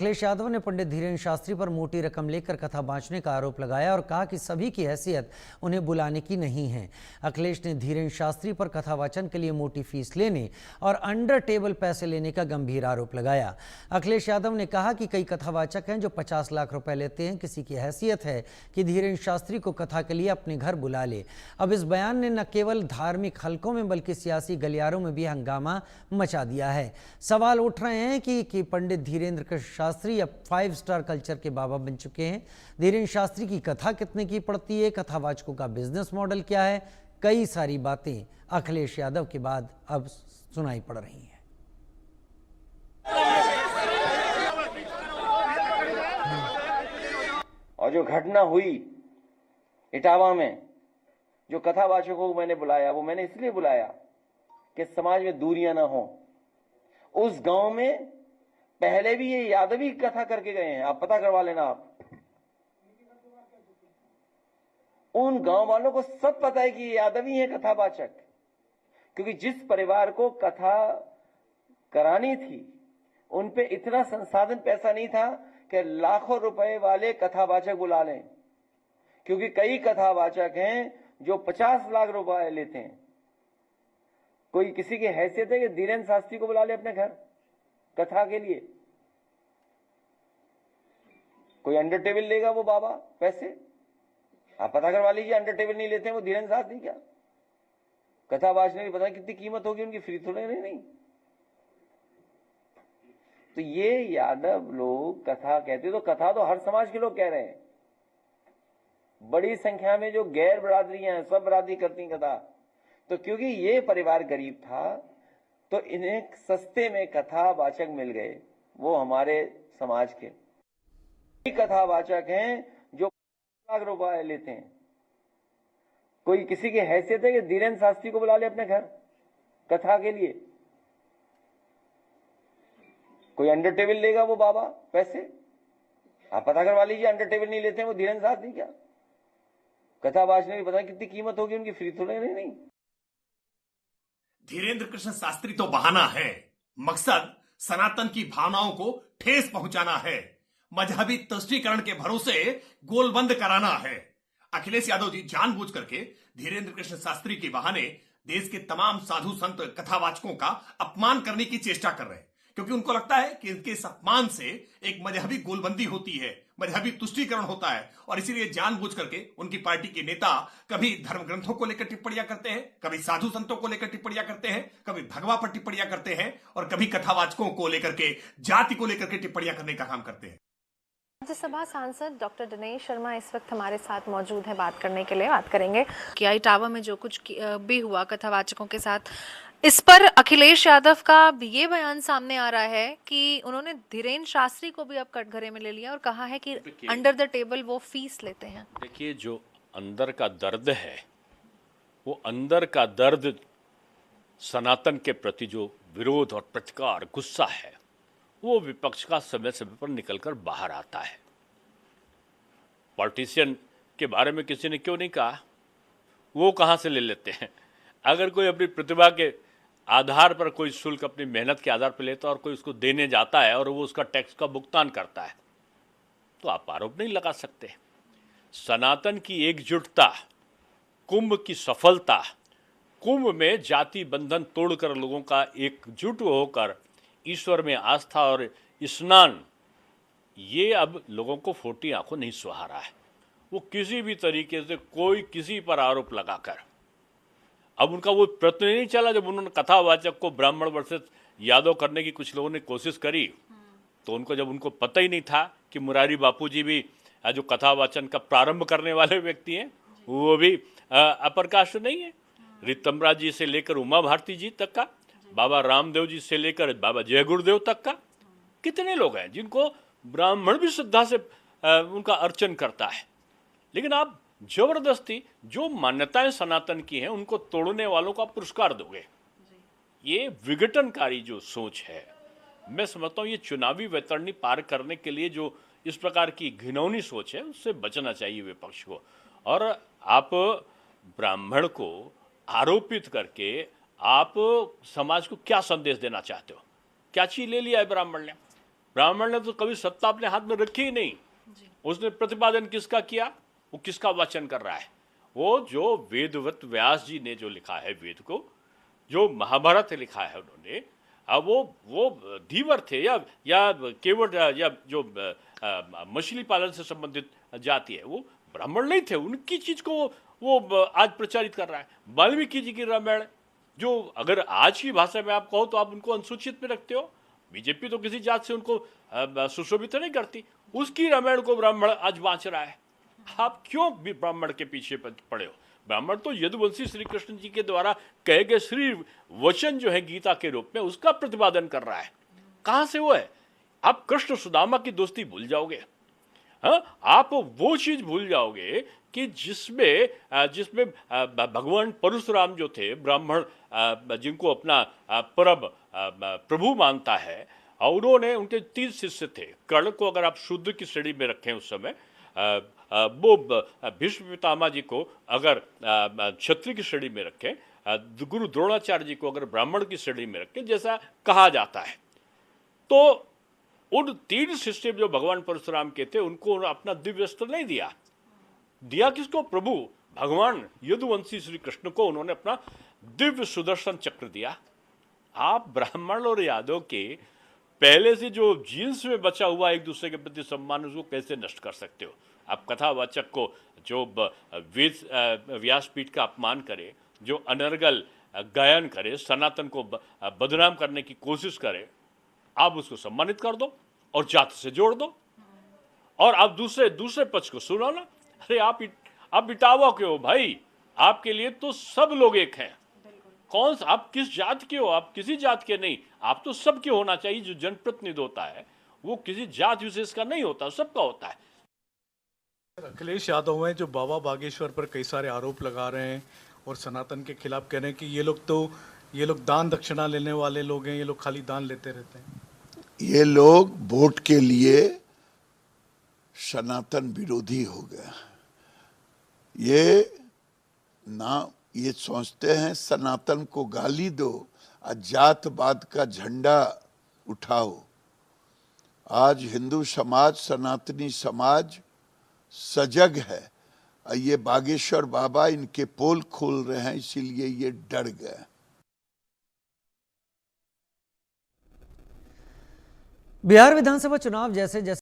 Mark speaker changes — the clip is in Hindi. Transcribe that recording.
Speaker 1: अखिलेश यादव ने पंडित धीरेन्द्र शास्त्री पर मोटी रकम लेकर कथा बांटने का आरोप लगाया और कहा कि सभी की हैसियत उन्हें बुलाने की नहीं है। अखिलेश ने धीरेन्द्र शास्त्री पर कथा वाचन के लिए मोटी फीस लेने और अंडर टेबल पैसे लेने का गंभीर आरोप लगाया। अखिलेश यादव ने कहा कि कई कथावाचक हैं जो 50 लाख रुपए लेते हैं। किसी की हैसियत है कि धीरेन्द्र शास्त्री को कथा के लिए अपने घर बुला ले। अब इस बयान ने न केवल धार्मिक हलकों में बल्कि सियासी गलियारों में भी हंगामा मचा दिया है। सवाल उठ रहे हैं कि पंडित धीरेन्द्र कृष्ण शास्त्री अब 5 स्टार कल्चर के बाबा बन चुके हैं। धीरेन्द्र शास्त्री की कथा कितने की पड़ती है, कथावाचकों का बिजनेस मॉडल क्या है, कई सारी बातें अखिलेश यादव के बाद अब सुनाई पड़ रही हैं।
Speaker 2: और जो घटना हुई इटावा में, जो कथावाचकों को मैंने बुलाया, वो मैंने इसलिए बुलाया कि समाज में दूरियां ना हो। उस गांव में पहले भी ये यादवी कथा करके गए हैं, आप पता करवा लेना। आप उन गांव वालों को सब पता है कि ये यादवी है कथावाचक, क्योंकि जिस परिवार को कथा करानी थी उन पे इतना संसाधन पैसा नहीं था कि लाखों रुपए वाले कथावाचक बुला लें, क्योंकि कई कथावाचक हैं जो 50 लाख रुपए लेते हैं। कोई किसी की हैसियत है कि धीरेन्द्र शास्त्री को बुला ले अपने घर कथा के लिए? कोई अंडर टेबल लेगा वो बाबा पैसे? आप पता करवा लीजिए, अंडर टेबल नहीं लेते हैं वो धीरेन्द्र शास्त्री। क्या कथा बाजने की पता कितनी कीमत होगी उनकी, फ्री थोड़े नहीं। तो ये यादव लोग कथा कहते, तो कथा तो हर समाज के लोग कह रहे हैं। बड़ी संख्या में जो गैर बरादरियां हैं, सब बरादरी करती कथा। तो क्योंकि ये परिवार गरीब था तो इन्हें सस्ते में कथावाचक मिल गए, वो हमारे समाज के कथावाचक हैं जो लाख रुपए लेते हैं। कोई किसी की हैसियत है कि धीरेन्द्र शास्त्री को बुला ले अपने घर कथा के लिए? कोई अंडर टेबल लेगा वो बाबा पैसे? आप पता करवा लीजिए, अंडर टेबल नहीं लेते हैं वो धीरेन्द्र शास्त्री। क्या कथा बाजने की पता कितनी कीमत होगी उनकी, फ्री थोड़े नहीं।
Speaker 3: धीरेन्द्र कृष्ण शास्त्री तो बहाना है, मकसद सनातन की भावनाओं को ठेस पहुंचाना है, मजहबी तुष्टीकरण के भरोसे गोलबंद कराना है। अखिलेश यादव जी जानबूझ करके धीरेन्द्र कृष्ण शास्त्री के बहाने देश के तमाम साधु संत कथावाचकों का अपमान करने की चेष्टा कर रहे हैं, क्योंकि उनको लगता है कि इनके इस अपमान से एक मजहबी गोलबंदी होती है, मजहबी तुष्टीकरण होता है। और इसीलिए जानबूझ करके उनकी पार्टी के नेता कभी धर्म ग्रंथों को लेकर टिप्पणियां करते हैं, कभी साधु संतों को लेकर टिप्पणियां करते हैं, कभी भगवा पर टिप्पणियां करते हैं और कभी कथावाचकों को लेकर के, जाति को लेकर के टिप्पणियां करने का काम करते हैं।
Speaker 4: राज्यसभा सांसद डॉक्टर दिनेश शर्मा इस वक्त हमारे साथ मौजूद हैं बात करने के लिए। बात करेंगे कि इटावा में जो कुछ भी हुआ कथावाचकों के साथ, इस पर अखिलेश यादव का ये बयान सामने आ रहा है कि उन्होंने धीरेन्द्र शास्त्री को भी अब कटघरे में ले लिया और कहा है कि अंडर द टेबल वो फीस लेते हैं।
Speaker 5: देखिए, जो अंदर का दर्द है, वो अंदर का दर्द सनातन के प्रति जो विरोध और प्रतिकार, गुस्सा है, वो विपक्ष का समय समय पर निकलकर बाहर आता है। पॉलिटिशियन के बारे में किसी ने क्यों नहीं कहा? वो कहाँ से ले लेते हैं? अगर कोई अपनी प्रतिभा के आधार पर कोई शुल्क अपनी मेहनत के आधार पर लेता है और कोई उसको देने जाता है और वो उसका टैक्स का भुगतान करता है, तो आप आरोप नहीं लगा सकते। सनातन की एकजुटता, कुंभ की सफलता, कुंभ में जाति बंधन तोड़कर लोगों का एकजुट होकर ईश्वर में आस्था और स्नान, ये अब लोगों को फोटी आंखों नहीं सुहा रहा है। वो किसी भी तरीके से कोई किसी पर आरोप लगाकर, अब उनका वो प्रयत्न नहीं चला। जब उन्होंने कथावाचक को ब्राह्मण वर्सेस यादव करने की कुछ लोगों ने कोशिश करी, तो उनको पता ही नहीं था कि मुरारी बापूजी भी जो कथावाचन का प्रारंभ करने वाले व्यक्ति हैं, वो भी अप्रकाश नहीं है। रीतमराज जी से लेकर उमा भारती जी तक का, बाबा रामदेव जी से लेकर बाबा जय गुरुदेव तक का, कितने लोग हैं जिनको ब्राह्मण भी श्रद्धा से उनका अर्चन करता है। लेकिन आप जबरदस्ती जो मान्यताएं सनातन की हैं उनको तोड़ने वालों का पुरस्कार दोगे, ये विघटनकारी जो सोच है। मैं समझता हूँ ये चुनावी वैतरणी पार करने के लिए जो इस प्रकार की घिनौनी सोच है, उससे बचना चाहिए विपक्ष को। और आप ब्राह्मण को आरोपित करके आप समाज को क्या संदेश देना चाहते हो? क्या चीज ले लिया है ब्राह्मण ने? ब्राह्मण ने तो कभी सत्ता अपने हाथ में रखी ही नहीं। उसने प्रतिपादन किसका किया? वो किसका वाचन कर रहा है? वो जो वेदवत व्यास जी ने जो लिखा है वेद को, जो महाभारत लिखा है उन्होंने, अब वो धीवर थे या केवट या जो मछली पालन से संबंधित जाति है, वो ब्राह्मण नहीं थे। उनकी चीज को वो आज प्रचारित कर रहा है। वाल्मीकि जी की रामायण, जो अगर आज की भाषा में आप कहो तो आप उनको अनुसूचित में रखते हो। बीजेपी तो किसी जात से उनको सुशोभित नहीं करती। उसकी रामायण को ब्राह्मण आज बांच रहा है। आप क्यों भी ब्राह्मण के पीछे पड़े हो? ब्राह्मण तो यदुवंशी श्री कृष्ण जी के द्वारा कहे गए श्री वचन जो है गीता के रूप में, उसका प्रतिपादन कर रहा है। कहां से वो है? आप कृष्ण सुदामा की दोस्ती भूल जाओगे। हाँ, आप वो चीज भूल जाओगे कि जिसमें भगवान परशुराम जो थे, ब्राह्मण जिनको अपना परम प्रभु मानता है, और उन्होंने, उनके 3 शिष्य थे। कर्ण को अगर आप शूद्र की श्रेणी में रखें उस समय, वो भीष्म पितामह जी को अगर क्षत्रिय की श्रेणी में रखें, गुरु द्रोणाचार्य जी को अगर ब्राह्मण की श्रेणी में रखें, जैसा कहा जाता है, तो उन 3 शिष्य जो भगवान परशुराम के थे, उनको अपना दिव्य अस्त्र नहीं दिया। दिया किसको? प्रभु भगवान यदुवंशी श्री कृष्ण को उन्होंने अपना दिव्य सुदर्शन चक्र दिया। आप ब्राह्मण और यादव के पहले से जो जीन्स में बचा हुआ एक दूसरे के प्रति सम्मान, उसको कैसे नष्ट कर सकते हो? आप कथावाचक को जो व्यासपीठ का अपमान करे, जो अनर्गल गायन करे, सनातन को बदनाम करने की कोशिश करे, आप उसको सम्मानित कर दो और जाति से जोड़ दो, और आप दूसरे पक्ष को सुनो ना। अरे आप इटावा के हो भाई, आपके लिए तो सब लोग एक हैं। कौन सा, आप किस जात के हो? आप किसी जात के नहीं, आप तो सबके होना चाहिए। जो जनप्रतिनिधि होता है वो किसी जात विशेष का नहीं होता, सबका होता है।
Speaker 6: अखिलेश यादव हैं जो बाबा बागेश्वर पर कई सारे आरोप लगा रहे हैं और सनातन के खिलाफ कह रहे हैं कि ये लोग दान दक्षिणा लेने वाले लोग हैं, ये लोग खाली दान लेते रहते हैं।
Speaker 7: ये लोग वोट के लिए सनातन विरोधी हो गए। ये सोचते हैं सनातन को गाली दो और जातवाद का झंडा उठाओ। आज हिंदू समाज, सनातनी समाज सजग है, और ये बागेश्वर बाबा इनके पोल खोल रहे हैं, इसीलिए ये डर गए।
Speaker 1: बिहार विधानसभा चुनाव जैसे जैसे